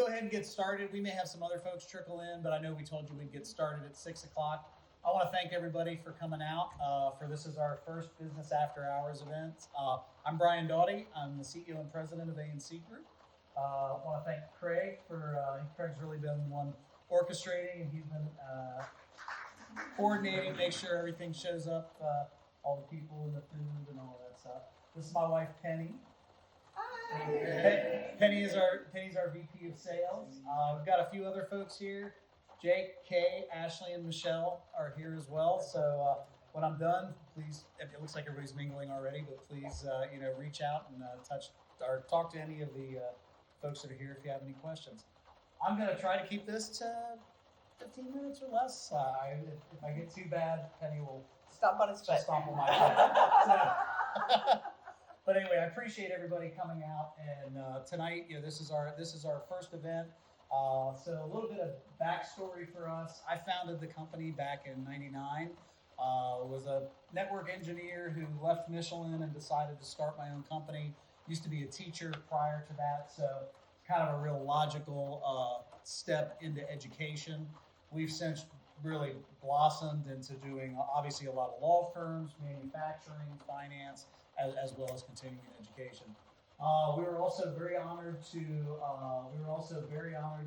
go ahead and get started. We may have some other folks trickle in, but I know we told you we'd get started at 6 o'clock. I want to thank everybody for coming out. This is our first Business After Hours event. I'm Brian Daughhetee. I'm the CEO and President of A&C Group. I want to thank Craig Craig's really been the one orchestrating, and he's been coordinating, make sure everything shows up, all the people and the food and all that stuff. This is my wife, Penny. Hi. Penny's our VP of Sales. We've got a few other folks here. Jake, Kay, Ashley, and Michelle are here as well. So when I'm done, please, it looks like everybody's mingling already, but please, reach out and touch or talk to any of the folks that are here if you have any questions. I'm going to try to keep this to 15 minutes or less. If I get too bad, Penny will stomp on his foot. Stomp on my foot. But anyway, I appreciate everybody coming out. And tonight, this is our first event. So a little bit of backstory for us. I founded the company back in '99. Was a network engineer who left Michelin and decided to start my own company. Used to be a teacher prior to that, so kind of a real logical step into education. We've since really blossomed into doing obviously a lot of law firms, manufacturing, finance, as well as continuing education. We were also very honored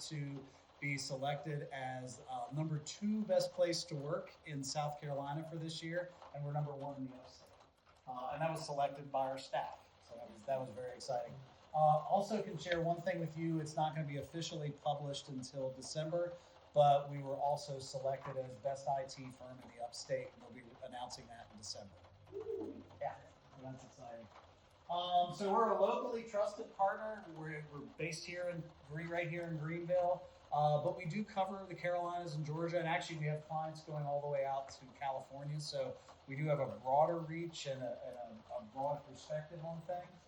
to be selected as number 2 best place to work in South Carolina for this year, and we're number 1 in the upstate. And that was selected by our staff, so that was very exciting. Also can share one thing with you. It's not going to be officially published until December, but we were also selected as best IT firm in the upstate, and we'll be announcing that in December. Yeah, that's exciting. So we're a locally trusted partner. We're based here right here in Greenville, but we do cover the Carolinas and Georgia, and actually we have clients going all the way out to California. So we do have a broader reach and a broad perspective on things.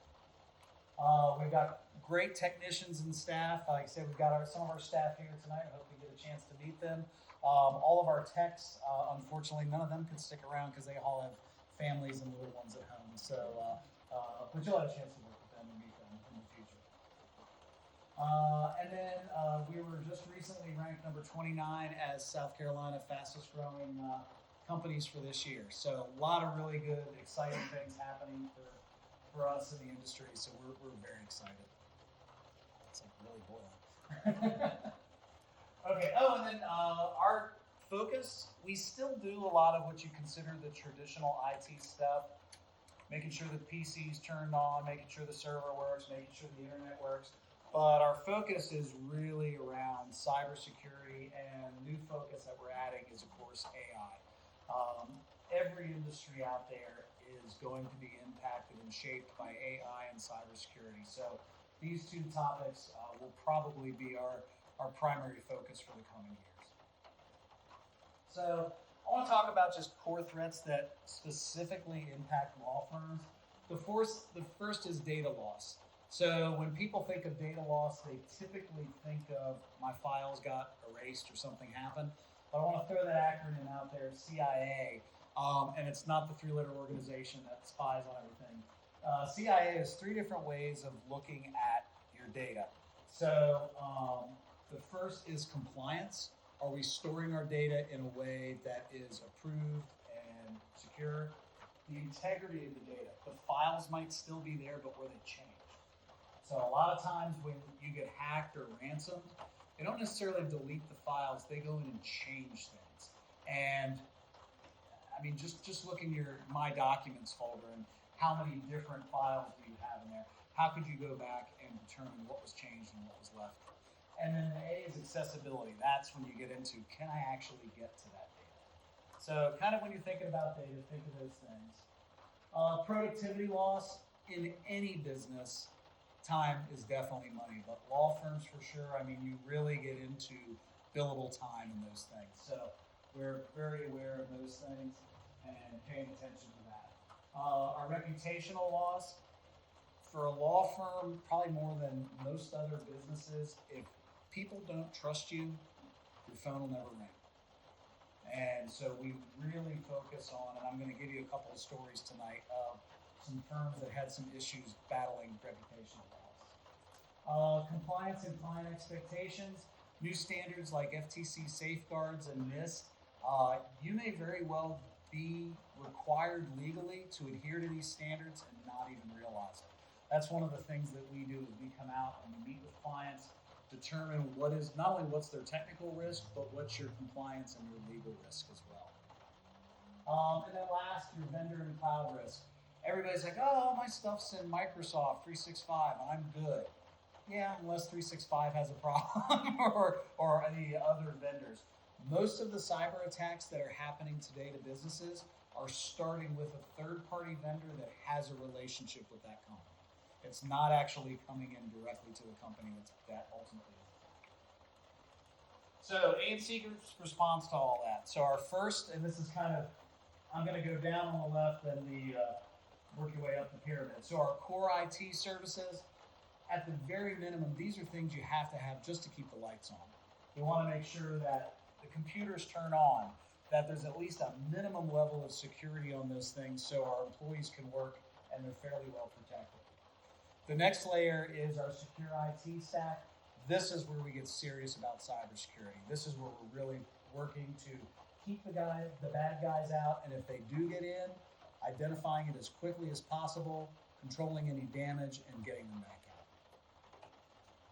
We've got great technicians and staff. Like I said, we've got some of our staff here tonight. I hope we get a chance to meet them. All of our techs, unfortunately, none of them could stick around because they all have families and little ones at home. So, but you'll have a chance to work with them and meet them in the future. And then we were just recently ranked number 29 as South Carolina fastest growing companies for this year. So a lot of really good, exciting things happening for us in the industry. So we're very excited. It's like really boiling. Okay. Oh, and then our focus, we still do a lot of what you consider the traditional IT stuff. Making sure the PC's turned on, making sure the server works, making sure the internet works. But our focus is really around cybersecurity, and the new focus that we're adding is, of course, AI. Every industry out there is going to be impacted and shaped by AI and cybersecurity. So these 2 topics will probably be our primary focus for the coming years. So I want to talk about just core threats that specifically impact law firms. The first is data loss. So when people think of data loss, they typically think of my files got erased or something happened. But I want to throw that acronym out there, CIA, and it's not the 3-letter organization that spies on everything. CIA is 3 different ways of looking at your data. So the first is compliance. Are we storing our data in a way that is approved and secure? The integrity of the data. The files might still be there, but were they changed? So a lot of times when you get hacked or ransomed, they don't necessarily delete the files. They go in and change things. And I mean, just look in your My Documents folder and how many different files do you have in there? How could you go back and determine what was changed and what was left? And then the A is accessibility. That's when you get into, can I actually get to that data? So kind of when you're thinking about data, think of those things. Productivity loss in any business, time is definitely money, but law firms for sure. I mean, you really get into billable time and those things. So we're very aware of those things and paying attention to that. Our reputational loss, for a law firm, probably more than most other businesses, if people don't trust you, your phone will never ring. And so we really focus on, and I'm going to give you a couple of stories tonight of some firms that had some issues battling reputational loss. Compliance and client expectations, new standards like FTC safeguards and NIST. You may very well be required legally to adhere to these standards and not even realize it. That's one of the things that we do is we come out and we meet with clients, determine what is not only what's their technical risk, but what's your compliance and your legal risk as well. And then last, your vendor and cloud risk. Everybody's like, oh, my stuff's in Microsoft 365, I'm good. Yeah, unless 365 has a problem or any other vendors. Most of the cyber attacks that are happening today to businesses are starting with a third-party vendor that has a relationship with that company. It's not actually coming in directly to the company that ultimately is. So ANC Group's response to all that. So our first, and this is kind of, I'm going to go down on the left and work your way up the pyramid. So our core IT services, at the very minimum, these are things you have to have just to keep the lights on. You want to make sure that the computers turn on, that there's at least a minimum level of security on those things so our employees can work and they're fairly well protected. The next layer is our secure IT stack. This is where we get serious about cybersecurity. This is where we're really working to keep the bad guys out, and if they do get in, identifying it as quickly as possible, controlling any damage, and getting them back out.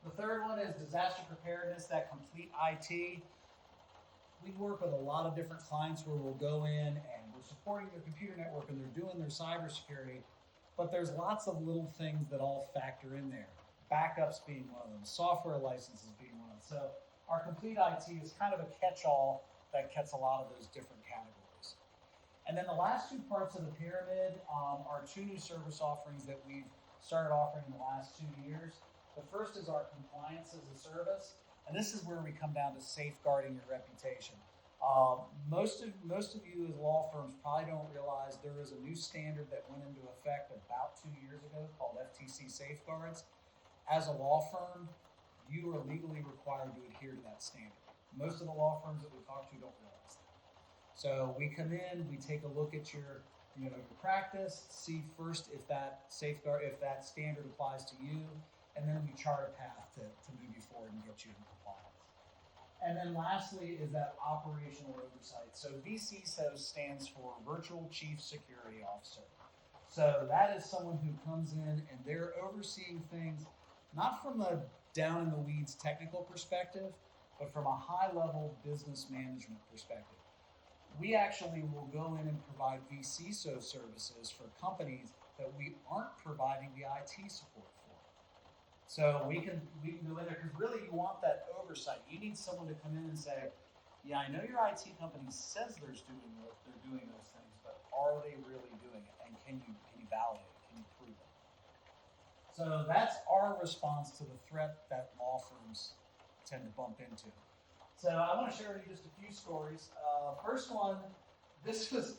The third one is disaster preparedness, that complete IT. We work with a lot of different clients where we'll go in and we're supporting their computer network and they're doing their cybersecurity, but there's lots of little things that all factor in there. Backups being one of them, software licenses being one of them. So our complete IT is kind of a catch-all that gets a lot of those different categories. And then the last two parts of the pyramid are two new service offerings that we've started offering in the last 2 years. The first is our compliance as a service, and this is where we come down to safeguarding your reputation. Most of you as law firms probably don't realize there is a new standard that went into effect about 2 years ago called FTC safeguards. As a law firm, you are legally required to adhere to that standard. Most of the law firms that we talk to don't realize that. So we come in, we take a look at your practice, see first if that standard applies to you, and then we chart a path to move you forward and get you in compliance. And then lastly is that operational oversight. So VCSO stands for Virtual Chief Security Officer. So that is someone who comes in and they're overseeing things not from a down in the weeds technical perspective, but from a high level business management perspective. We actually will go in and provide VCSO services for companies that we aren't providing the IT support for. So we can go in there because really you want that oversight. You need someone to come in and say, yeah, I know your IT company says they're doing those things, but are they really doing it? And can you validate it? Can you prove it? So that's our response to the threat that law firms tend to bump into. So I want to share with you just a few stories. First one, this is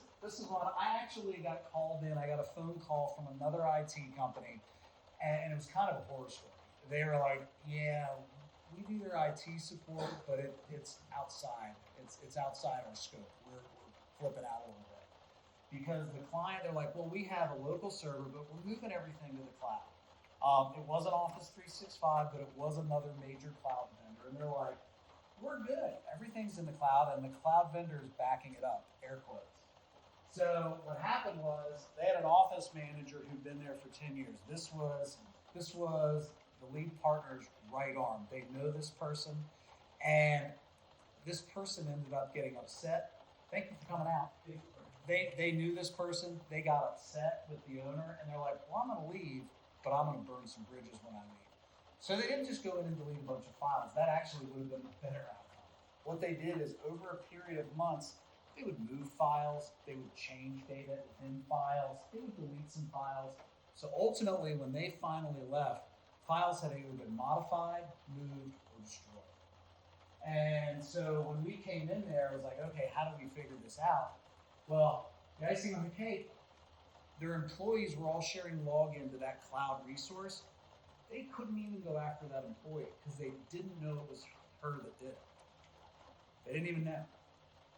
one I actually got called in. I got a phone call from another IT company, and it was kind of a horror story. They were like, "Yeah, we do their IT support, but it's outside. It's outside our scope. We're flipping out a little bit because the client. They're like, well, we have a local server, but we're moving everything to the cloud. It wasn't Office 365, but it was another major cloud vendor, and they're like, we're good. Everything's in the cloud, and the cloud vendor is backing it up, air quotes. So what happened was they had an office manager who'd been there for 10 years. This was the lead partner's right arm. They know this person, and this person ended up getting upset. Thank you for coming out. They knew this person. They got upset with the owner, and they're like, well, I'm going to leave, but I'm going to burn some bridges when I leave. So they didn't just go in and delete a bunch of files. That actually would have been a better outcome. What they did is over a period of months, they would move files, they would change data within files, they would delete some files. So ultimately, when they finally left, files had either been modified, moved, or destroyed. And so when we came in there, it was like, okay, how do we figure this out? Well, the icing on the cake, their employees were all sharing login to that cloud resource. They couldn't even go after that employee because they didn't know it was her that did it. They didn't even know.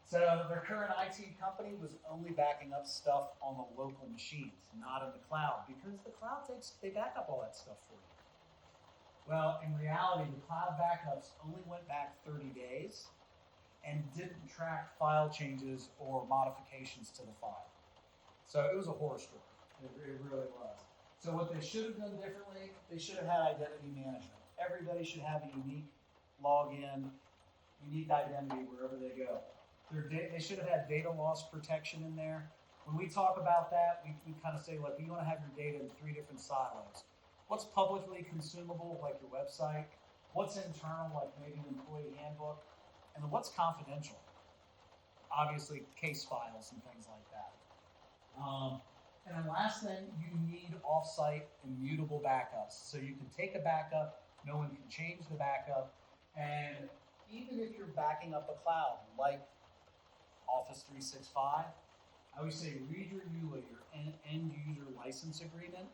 So their current IT company was only backing up stuff on the local machines, not in the cloud, because the cloud they back up all that stuff for you. Well, in reality, the cloud backups only went back 30 days and didn't track file changes or modifications to the file. So it was a horror story. It really was. So what they should have done differently, they should have had identity management. Everybody should have a unique login, unique identity wherever they go. They should have had data loss protection in there. When we talk about that, we kind of say, look, you want to have your data in 3 different silos. What's publicly consumable, like your website? What's internal, like maybe an employee handbook? And then what's confidential? Obviously, case files and things like that. And then last thing, you need off-site immutable backups. So you can take a backup, no one can change the backup, and even if you're backing up a cloud, like Office 365, I always say read your EULA, your end user license agreement.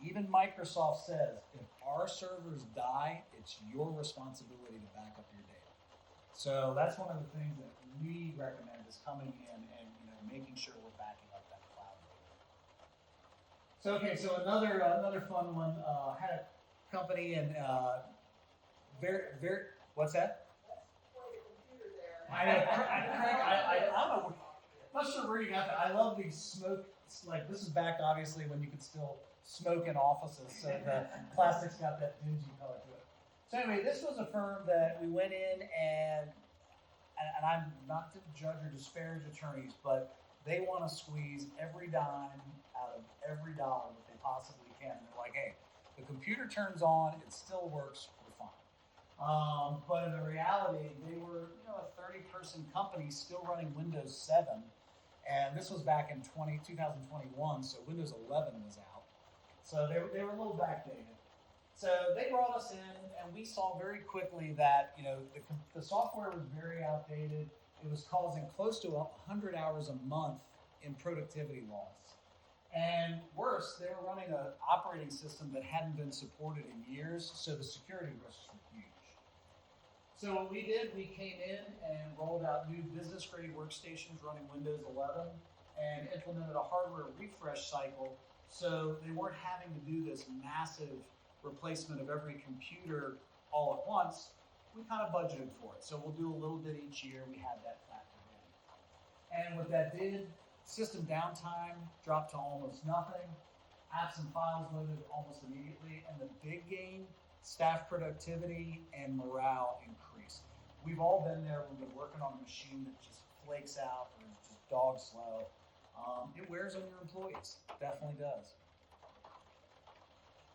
Even Microsoft says, if our servers die, it's your responsibility to back up your data. So that's one of the things that we recommend is coming in and making sure we're backing up that cloud data. So another fun one. Had a company and what's that? I know. I don't know. I'm not sure where you got that. I love these smoke. Like this is back obviously when you could still smoke in offices, so the plastic's got that dingy color to it. So anyway, this was a firm that we went in and I'm not to judge or disparage attorneys, but they want to squeeze every dime out of every dollar that they possibly can. And they're like, hey, the computer turns on, it still works, we're fine. But in the reality, they were a 30-person company still running Windows 7. And this was back in 2021, so Windows 11 was out. So they were a little backdated. So they brought us in, and we saw very quickly that the software was very outdated. It was causing close to 100 hours a month in productivity loss. And worse, they were running an operating system that hadn't been supported in years, so the security risks were huge. So what we did, we came in and rolled out new business-grade workstations running Windows 11 and implemented a hardware refresh cycle so they weren't having to do this massive replacement of every computer all at once. We kind of budgeted for it. So we'll do a little bit each year. We had that factored in. And what that did, system downtime dropped to almost nothing. Apps and files loaded almost immediately. And the big gain, staff productivity and morale increased. We've all been there. We've been working on a machine that just flakes out or is just dog slow. It wears on your employees. Definitely does.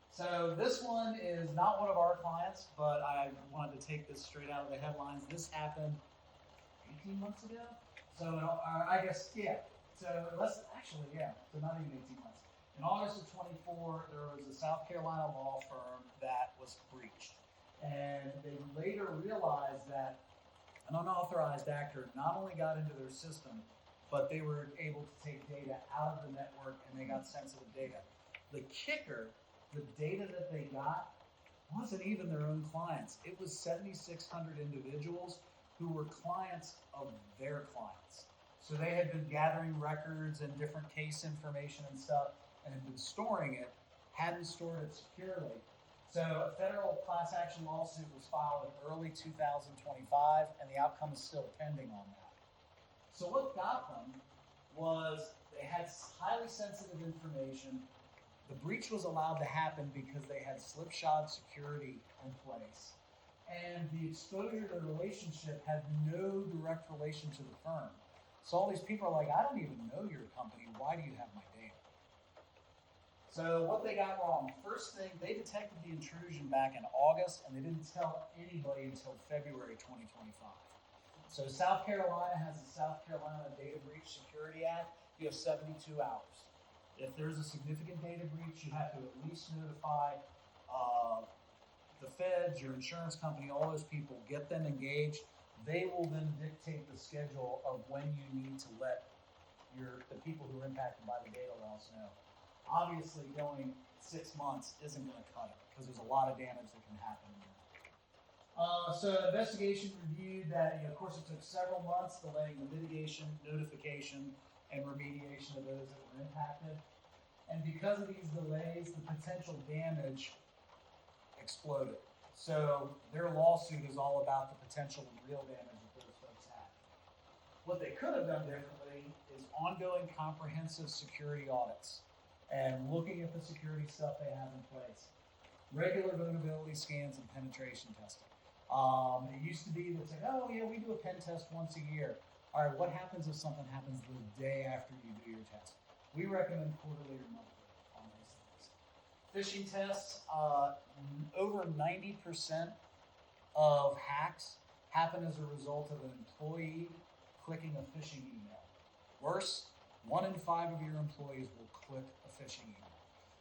So this one is not one of our clients, but I wanted to take this straight out of the headlines. This happened 18 months ago. So I guess, yeah. So so not even 18 months. In August of 24, there was a South Carolina law firm that was breached. And they later realized that an unauthorized actor not only got into their system, but they were able to take data out of the network and they got sensitive data. The kicker, the data that they got wasn't even their own clients. It was 7,600 individuals who were clients of their clients. So they had been gathering records and different case information and stuff and had been storing it, hadn't stored it securely. So a federal class action lawsuit was filed in early 2025 and the outcome is still pending on that. So what got them was they had highly sensitive information. The breach was allowed to happen because they had slipshod security in place. And the exposure to the relationship had no direct relation to the firm. So all these people are like, I don't even know your company. Why do you have my data? So what they got wrong, first thing, they detected the intrusion back in August and they didn't tell anybody until February 2025. So South Carolina has the South Carolina Data Breach Security Act. You have 72 hours. If there's a significant data breach, you have to at least notify the feds, your insurance company, all those people, get them engaged. They will then dictate the schedule of when you need to let the people who are impacted by the data loss know. Obviously, going 6 months isn't going to cut it because there's a lot of damage that can happen. So investigation reviewed that, of course, it took several months delaying the mitigation, notification, and remediation of those that were impacted. And because of these delays, the potential damage exploded. So their lawsuit is all about the potential and real damage that those folks have. What they could have done differently is ongoing comprehensive security audits and looking at the security stuff they have in place. Regular vulnerability scans and penetration testing. It used to be that say, oh yeah, we do a pen test once a year. All right, what happens if something happens the day after you do your test? We recommend quarterly or monthly on those things. Phishing tests, over 90% of hacks happen as a result of an employee clicking a phishing email. Worse, 1 in 5 of your employees will click a phishing email.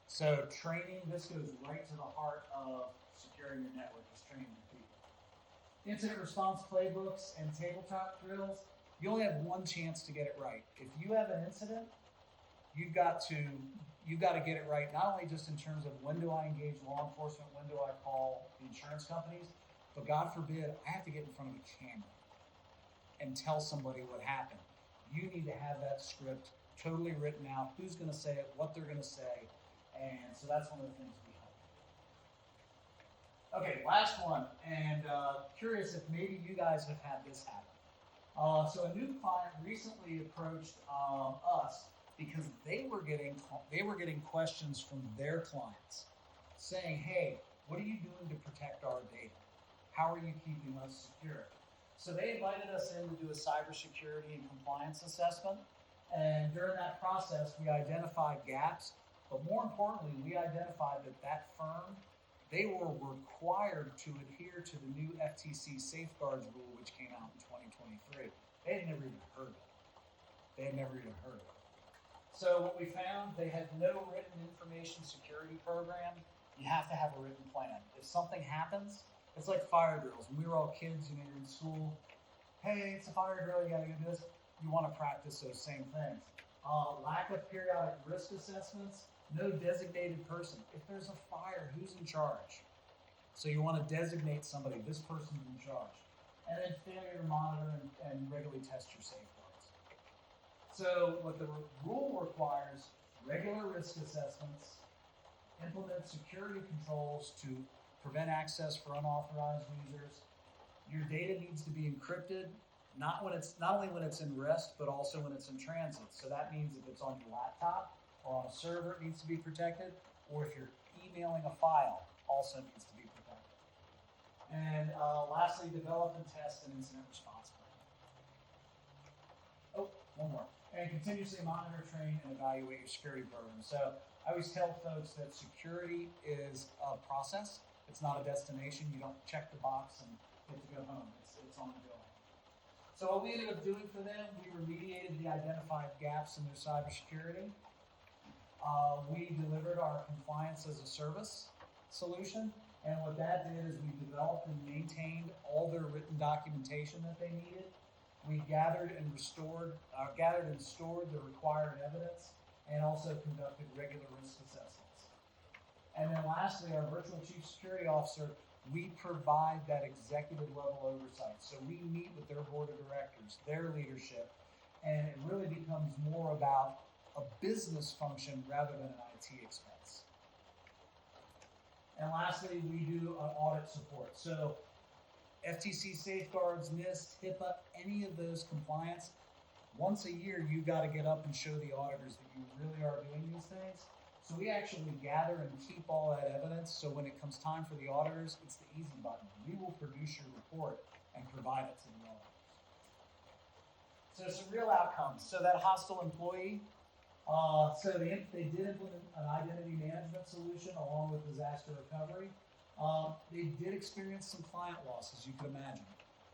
So training, this goes right to the heart of securing your network, is training your people. Incident response playbooks and tabletop drills, you only have one chance to get it right. If you have an incident, you've got to get it right, not only just in terms of when do I engage law enforcement, when do I call the insurance companies, but God forbid, I have to get in front of a camera and tell somebody what happened. You need to have that script totally written out, who's going to say it, what they're going to say, and so that's one of the things we help. Okay, last one, and curious if maybe you guys have had this happen. So a new client recently approached us because they were getting questions from their clients saying, hey, what are you doing to protect our data? How are you keeping us secure? So they invited us in to do a cybersecurity and compliance assessment. And during that process, we identified gaps, but more importantly, we identified that firm, they were required to adhere to the new FTC safeguards rule, which came out in 2023. They had never even heard of it. So what we found, they had no written information security program. You have to have a written plan. If something happens, it's like fire drills. When we were all kids, you're in school, hey, it's a fire drill, you gotta do this. You wanna practice those same things. Lack of periodic risk assessments, no designated person. If there's a fire, who's in charge? So you wanna designate somebody, this person's in charge. And then failure to monitor and regularly test your safeguards. So what the rule requires, regular risk assessments, implement security controls to prevent access for unauthorized users. Your data needs to be encrypted, not only when it's in rest, but also when it's in transit. So that means if it's on your laptop or on a server, it needs to be protected, or if you're emailing a file, also needs to be protected. And lastly, develop and test an incident response plan. Oh, one more. And continuously monitor, train, and evaluate your security program. So I always tell folks that security is a process. It's not a destination. You don't check the box and get to go home. It's ongoing. So what we ended up doing for them, we remediated the identified gaps in their cybersecurity. We delivered our compliance as a service solution. And what that did is we developed and maintained all their written documentation that they needed. We gathered and stored the required evidence, and also conducted regular risk assessments. And then lastly, our virtual chief security officer, we provide that executive level oversight. So we meet with their board of directors, their leadership, and it really becomes more about a business function rather than an IT expense. And lastly, we do audit support. So FTC safeguards, NIST, HIPAA, any of those compliance, once a year you got to get up and show the auditors that you really are doing these things. So we actually gather and keep all that evidence, so when it comes time for the auditors, it's the easy button. We will produce your report and provide it to the auditors. So some real outcomes. So that hostile employee, they did implement an identity management solution along with disaster recovery. They did experience some client losses, you could imagine,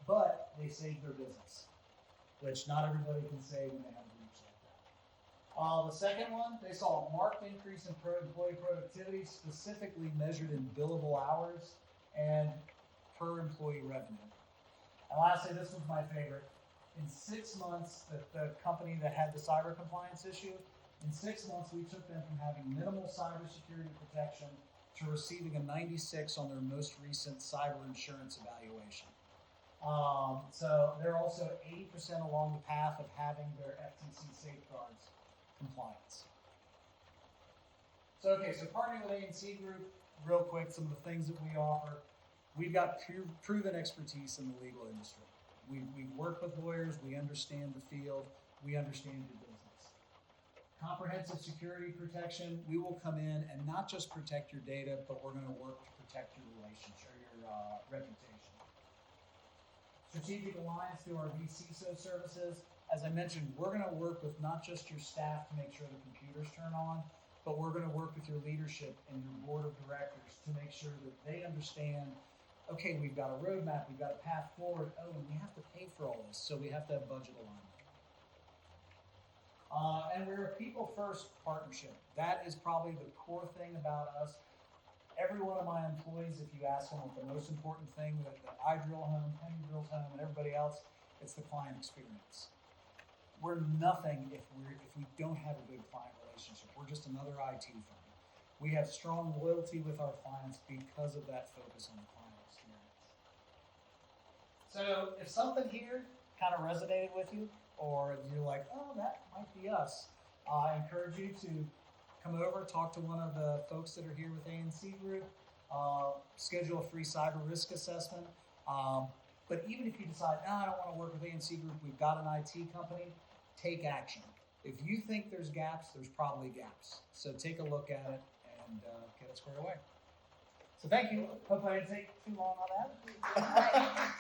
but they saved their business, which not everybody can say when they have a breach like that. The second one, they saw a marked increase in employee productivity, specifically measured in billable hours and per employee revenue. And lastly, this was my favorite. In 6 months, the company that had the cyber compliance issue, in 6 months we took them from having minimal cybersecurity protection to receiving a 96 on their most recent cyber insurance evaluation. So they're also 80% along the path of having their FTC safeguards compliance. So partnering with A&C Group, real quick, some of the things that we offer. we've got proven expertise in the legal industry. We work with lawyers, we understand the field, we understand your business. Comprehensive security protection, we will come in and not just protect your data, but we're going to work to protect your relationship, your reputation. Strategic alliance through our vCISO services. As I mentioned, we're going to work with not just your staff to make sure the computers turn on, but we're going to work with your leadership and your board of directors to make sure that they understand, okay, we've got a roadmap, we've got a path forward, oh, and we have to pay for all this, so we have to have budget alignment. And we're a people-first partnership. That is probably the core thing about us. Every one of my employees, if you ask them what the most important thing that I drill home, Penny drills home, and everybody else, it's the client experience. We're nothing if we don't have a good client relationship. We're just another IT firm. We have strong loyalty with our clients because of that focus on the client experience. So if something here kind of resonated with you, or you're like, oh, that might be us, I encourage you to come over, talk to one of the folks that are here with ANC Group, schedule a free cyber risk assessment. But even if you decide, no, I don't want to work with ANC Group, we've got an IT company, take action. If you think there's gaps, there's probably gaps. So take a look at it and get it squared away. So thank you. Hope I didn't take too long on that.